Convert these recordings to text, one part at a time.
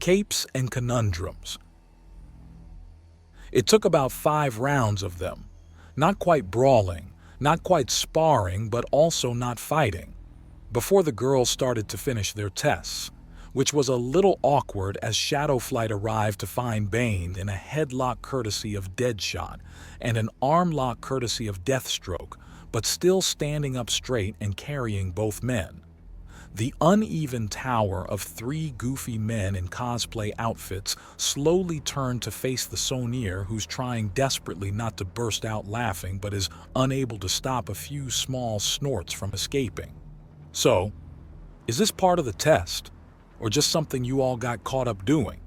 Capes and Conundrums. It took about 5 rounds of them. Not quite brawling, not quite sparring, but also not fighting, before the girls started to finish their tests, which was a little awkward as Shadowlight arrived to find Bane in a headlock courtesy of Deadshot and an armlock courtesy of Deathstroke, but still standing up straight and carrying both men. The uneven tower of 3 goofy men in cosplay outfits slowly turned to face the Soneer, who's trying desperately not to burst out laughing but is unable to stop a few small snorts from escaping. So, is this part of the test, or just something you all got caught up doing?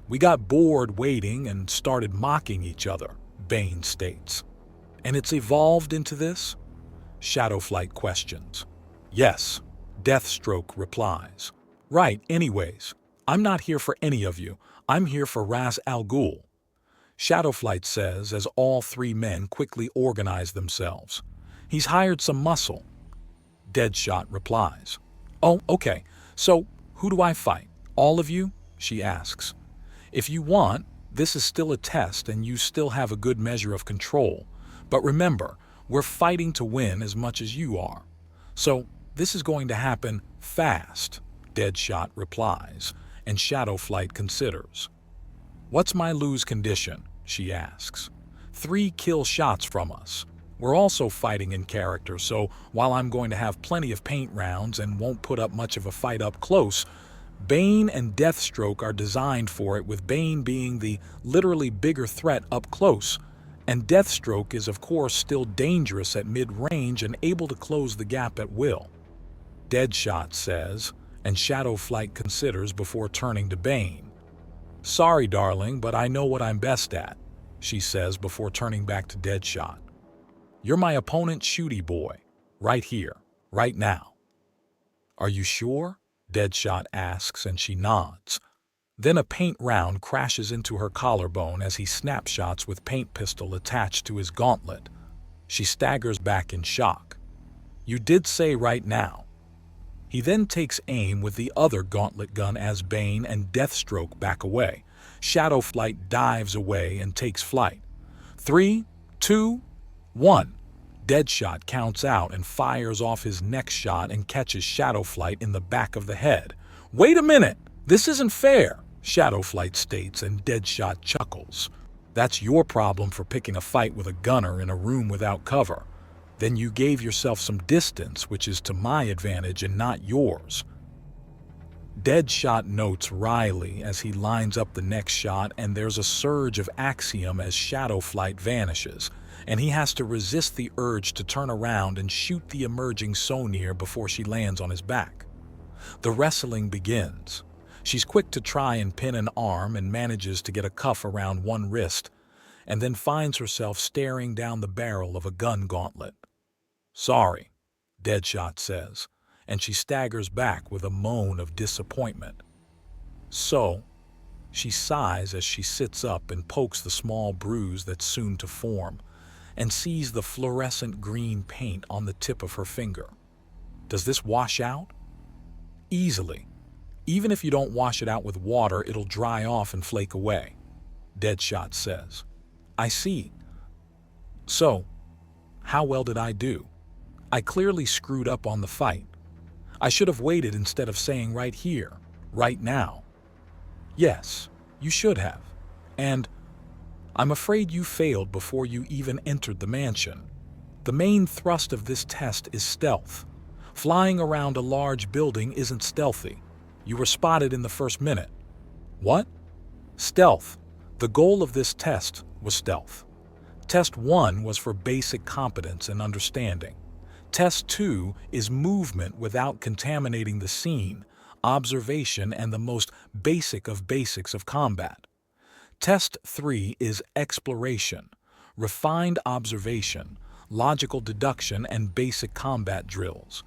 We got bored waiting and started mocking each other, Bane states. And it's evolved into this? Shadowlight questions. Yes, Deathstroke replies. Right, anyways, I'm not here for any of you. I'm here for Ras Al Ghul. Shadowlight says as all 3 men quickly organize themselves. He's hired some muscle. Deadshot replies. Oh, okay, so who do I fight? All of you? She asks. If you want, this is still a test and you still have a good measure of control. But remember, we're fighting to win as much as you are. So, this is going to happen fast, Deadshot replies, and Shadowlight considers. What's my lose condition? She asks. 3 kill shots from us. We're also fighting in character, so while I'm going to have plenty of paint rounds and won't put up much of a fight up close, Bane and Deathstroke are designed for it, with Bane being the literally bigger threat up close, and Deathstroke is of course still dangerous at mid-range and able to close the gap at will. Deadshot says, and Shadowlight considers before turning to Bane. Sorry, darling, but I know what I'm best at, she says before turning back to Deadshot. You're my opponent's shooty boy, right here, right now. Are you sure? Deadshot asks, and she nods. Then a paint round crashes into her collarbone as he snapshots with paint pistol attached to his gauntlet. She staggers back in shock. You did say right now. He then takes aim with the other gauntlet gun as Bane and Deathstroke back away. Shadowlight dives away and takes flight. 3, 2, 1. Deadshot counts out and fires off his next shot and catches Shadowlight in the back of the head. Wait a minute! This isn't fair, Shadowlight states, and Deadshot chuckles. That's your problem for picking a fight with a gunner in a room without cover. Then you gave yourself some distance, which is to my advantage and not yours. Deadshot notes wryly as he lines up the next shot, and there's a surge of axiom as Shadowlight vanishes, and he has to resist the urge to turn around and shoot the emerging Soneer before she lands on his back. The wrestling begins. She's quick to try and pin an arm and manages to get a cuff around one wrist, and then finds herself staring down the barrel of a gun gauntlet. Sorry, Deadshot says, and she staggers back with a moan of disappointment. So, she sighs as she sits up and pokes the small bruise that's soon to form, and sees the fluorescent green paint on the tip of her finger. Does this wash out? Easily. Even if you don't wash it out with water, it'll dry off and flake away, Deadshot says. I see. So, how well did I do? I clearly screwed up on the fight. I should have waited instead of saying right here, right now. Yes, you should have. And I'm afraid you failed before you even entered the mansion. The main thrust of this test is stealth. Flying around a large building isn't stealthy. You were spotted in the first minute. What? Stealth. The goal of this test was stealth. Test 1 was for basic competence and understanding. Test 2 is movement without contaminating the scene, observation, and the most basic of basics of combat. Test 3 is exploration, refined observation, logical deduction, and basic combat drills.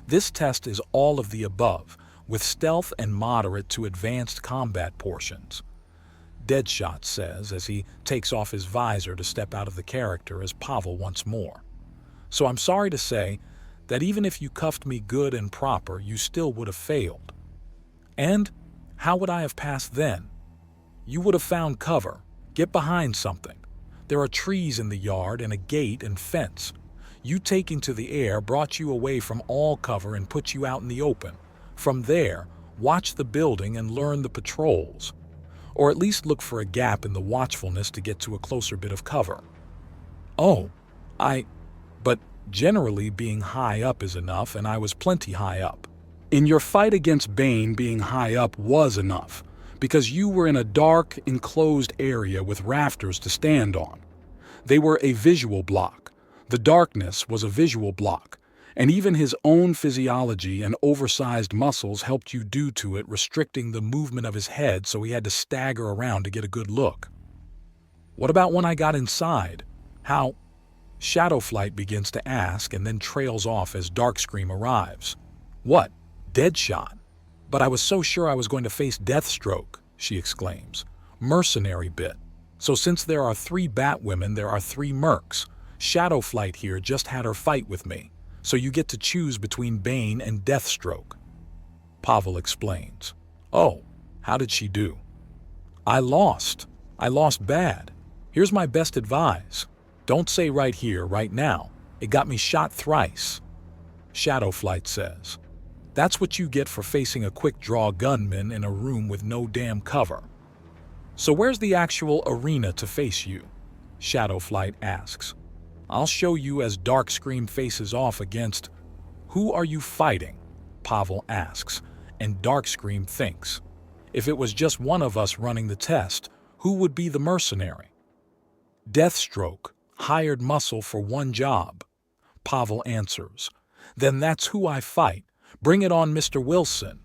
This test is all of the above, with stealth and moderate to advanced combat portions. Deadshot says as he takes off his visor to step out of the character as Pavel once more. So I'm sorry to say that even if you cuffed me good and proper, you still would have failed. And How would I have passed then? You would have found cover. Get behind something. There are trees in the yard and a gate and fence. You taking to the air brought you away from all cover and put you out in the open. From there, watch the building and learn the patrols. Or at least look for a gap in the watchfulness to get to a closer bit of cover. Oh, but generally being high up is enough, and I was plenty high up. In your fight against Bane, being high up was enough, because you were in a dark, enclosed area with rafters to stand on. They were a visual block. The darkness was a visual block, and even his own physiology and oversized muscles helped you due to it, restricting the movement of his head so he had to stagger around to get a good look. What about when I got inside? How? Shadowlight begins to ask and then trails off as Darkscream arrives. What? Deadshot? But I was so sure I was going to face Deathstroke, she exclaims. Mercenary bit. So since there are 3 Batwomen, there are 3 mercs. Shadowlight here just had her fight with me, so you get to choose between Bane and Deathstroke. Pavel explains. Oh, how did she do? I lost. I lost bad. Here's my best advice. Don't say right here, right now. It got me shot thrice. Shadowlight says. That's what you get for facing a quick-draw gunman in a room with no damn cover. So where's the actual arena to face you? Shadowlight asks. I'll show you as Darkscream faces off against... Who are you fighting? Pavel asks, and Darkscream thinks. If it was just one of us running the test, who would be the mercenary? Deathstroke, hired muscle for one job. Pavel answers. Then that's who I fight. Bring it on, Mr. Wilson.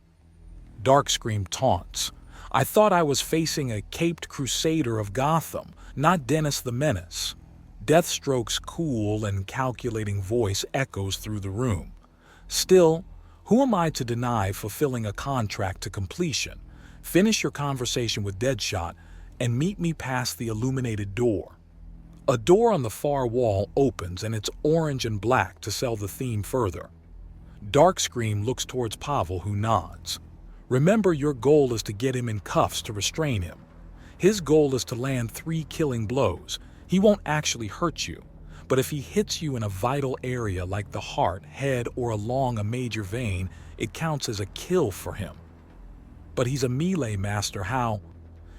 Darkscream taunts. I thought I was facing a caped crusader of Gotham, not Dennis the Menace. Deathstroke's cool and calculating voice echoes through the room. Still, who am I to deny fulfilling a contract to completion? Finish your conversation with Deadshot and meet me past the illuminated door. A door on the far wall opens and it's orange and black to sell the theme further. Darkscream looks towards Pavel, who nods. Remember, your goal is to get him in cuffs to restrain him. His goal is to land 3 killing blows. He won't actually hurt you, but if he hits you in a vital area like the heart, head, or along a major vein, it counts as a kill for him. But he's a melee master. How?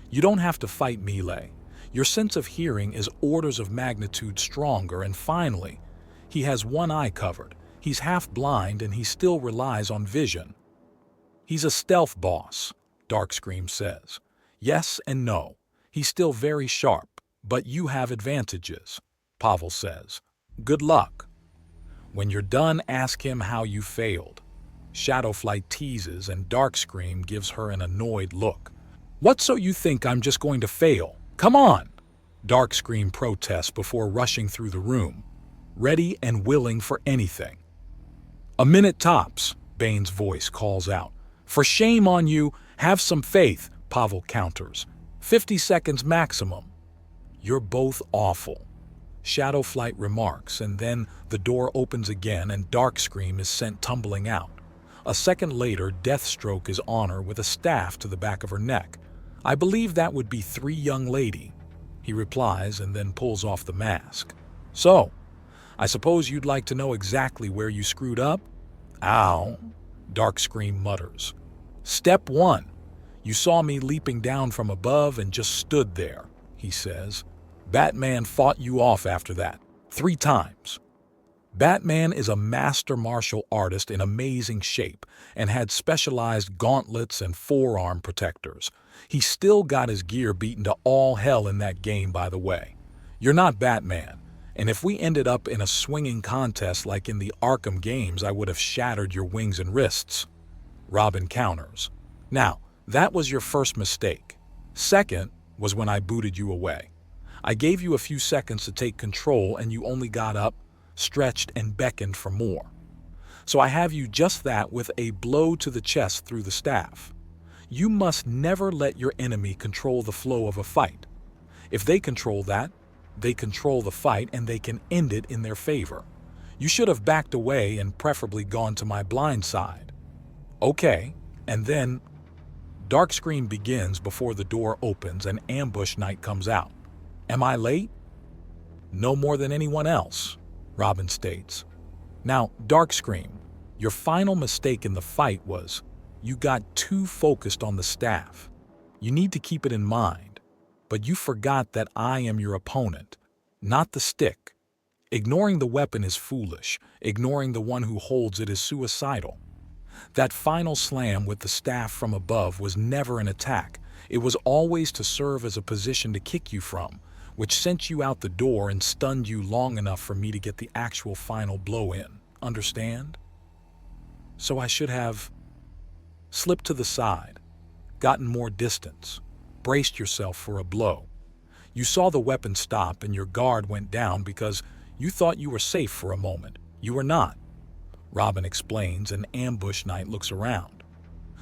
You don't have to fight melee. Your sense of hearing is orders of magnitude stronger, and finally, he has one eye covered. He's half blind and he still relies on vision. He's a stealth boss, Darkscream says. Yes and no. He's still very sharp, but you have advantages, Pavel says. Good luck. When you're done, ask him how you failed. Shadowlight teases and Darkscream gives her an annoyed look. What, so you think I'm just going to fail? Come on! Darkscream protests before rushing through the room, ready and willing for anything. A minute tops, Bane's voice calls out. For shame on you, have some faith, Pavel counters. 50 seconds maximum. You're both awful, Shadowlight remarks, and then the door opens again and Darkscream is sent tumbling out. A second later, Deathstroke is on her with a staff to the back of her neck. I believe that would be 3 young lady, he replies and then pulls off the mask. So, I suppose you'd like to know exactly where you screwed up? Ow, Darkscream mutters. Step 1. You saw me leaping down from above and just stood there, he says. Batman fought you off after that, 3 times. Batman is a master martial artist in amazing shape and had specialized gauntlets and forearm protectors. He still got his gear beaten to all hell in that game, by the way. You're not Batman, and if we ended up in a swinging contest like in the Arkham games, I would have shattered your wings and wrists. Robin counters. Now, that was your first mistake. Second was when I booted you away. I gave you a few seconds to take control and you only got up, stretched, and beckoned for more. So I have you just that with a blow to the chest through the staff. You must never let your enemy control the flow of a fight. If they control that, they control the fight and they can end it in their favor. You should have backed away and preferably gone to my blind side. Okay, and then Dark Scream begins before the door opens and Ambush Knight comes out. Am I late? No more than anyone else, Robin states. Now, Dark Scream, your final mistake in the fight was you got too focused on the staff. You need to keep it in mind, but you forgot that I am your opponent, not the stick. Ignoring the weapon is foolish. Ignoring the one who holds it is suicidal. That final slam with the staff from above was never an attack. It was always to serve as a position to kick you from, which sent you out the door and stunned you long enough for me to get the actual final blow in. Understand? So I should have slipped to the side, gotten more distance, braced yourself for a blow. You saw the weapon stop and your guard went down because you thought you were safe for a moment. You were not. Robin explains, and Ambush Knight looks around.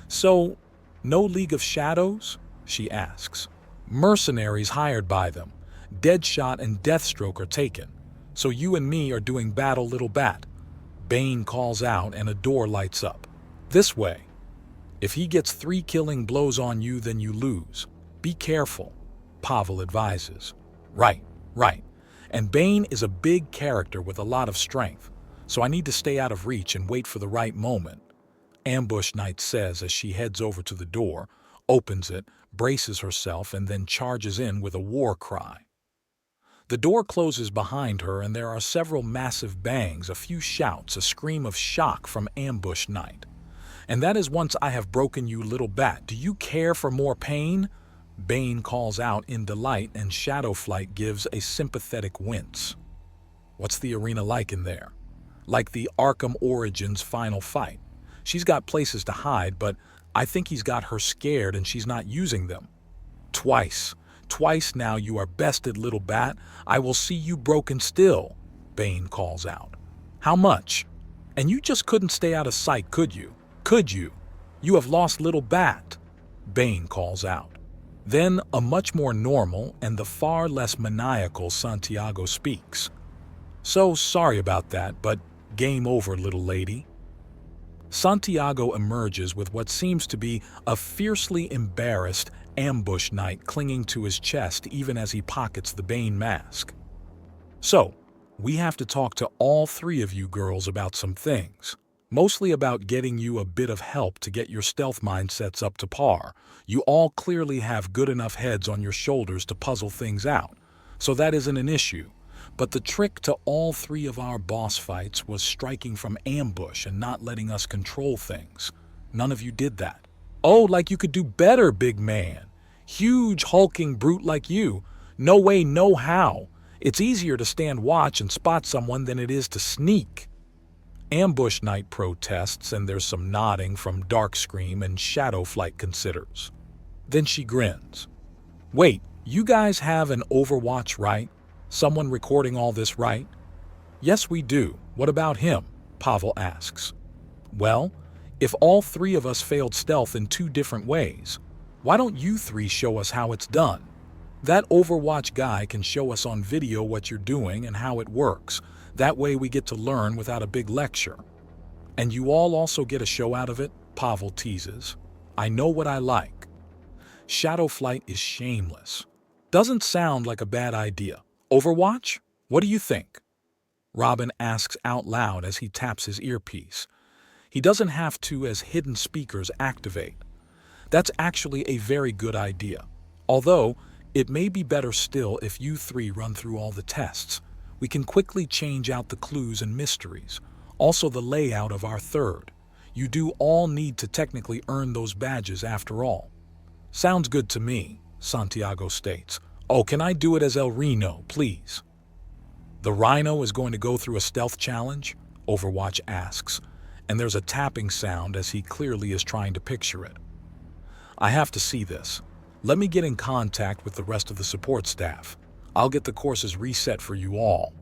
So, no League of Shadows? She asks. Mercenaries hired by them. Deadshot and Deathstroke are taken. So you and me are doing battle, little bat. Bane calls out and a door lights up. This way. If he gets 3 killing blows on you, then you lose. Be careful, Pavel advises. Right. And Bane is a big character with a lot of strength, so I need to stay out of reach and wait for the right moment, Ambush Knight says as she heads over to the door, opens it, braces herself, and then charges in with a war cry. The door closes behind her and there are several massive bangs, a few shouts, a scream of shock from Ambush Knight. And that is once I have broken you, little bat. Do you care for more pain? Bane calls out in delight and Shadowlight gives a sympathetic wince. What's the arena like in there? Like the Arkham Origins final fight. She's got places to hide, but I think he's got her scared and she's not using them. Twice now you are bested, little bat. I will see you broken still, Bane calls out. How much? And you just couldn't stay out of sight, could you? Could you? You have lost, little bat, Bane calls out. Then a much more normal and the far less maniacal Santiago speaks. So sorry about that, but game over, little lady. Santiago emerges with what seems to be a fiercely embarrassed Ambush Knight clinging to his chest even as he pockets the Bane mask. So, we have to talk to all 3 of you girls about some things. Mostly about getting you a bit of help to get your stealth mindsets up to par. You all clearly have good enough heads on your shoulders to puzzle things out, so that isn't an issue. But the trick to all 3 of our boss fights was striking from ambush and not letting us control things. None of you did that. Oh, like you could do better, big man. Huge hulking brute like you. No way, no how. It's easier to stand watch and spot someone than it is to sneak. Ambush Knight protests, and there's some nodding from Dark Scream and Shadowlight considers. Then she grins. Wait, you guys have an Overwatch, right? Someone recording all this, right? Yes, we do. What about him? Pavel asks. Well, if all 3 of us failed stealth in 2 different ways, why don't you 3 show us how it's done? That Overwatch guy can show us on video what you're doing and how it works. That way we get to learn without a big lecture. And you all also get a show out of it, Pavel teases. I know what I like. Shadowlight is shameless. Doesn't sound like a bad idea. Overwatch? What do you think? Robin asks out loud as he taps his earpiece. He doesn't have to as hidden speakers activate. That's actually a very good idea. Although, it may be better still if you 3 run through all the tests. We can quickly change out the clues and mysteries. Also the layout of our 3rd. You do all need to technically earn those badges after all. Sounds good to me, Santiago states. Oh, can I do it as El Reno, please? The Rhino is going to go through a stealth challenge? Overwatch asks, and there's a tapping sound as he clearly is trying to picture it. I have to see this. Let me get in contact with the rest of the support staff. I'll get the courses reset for you all.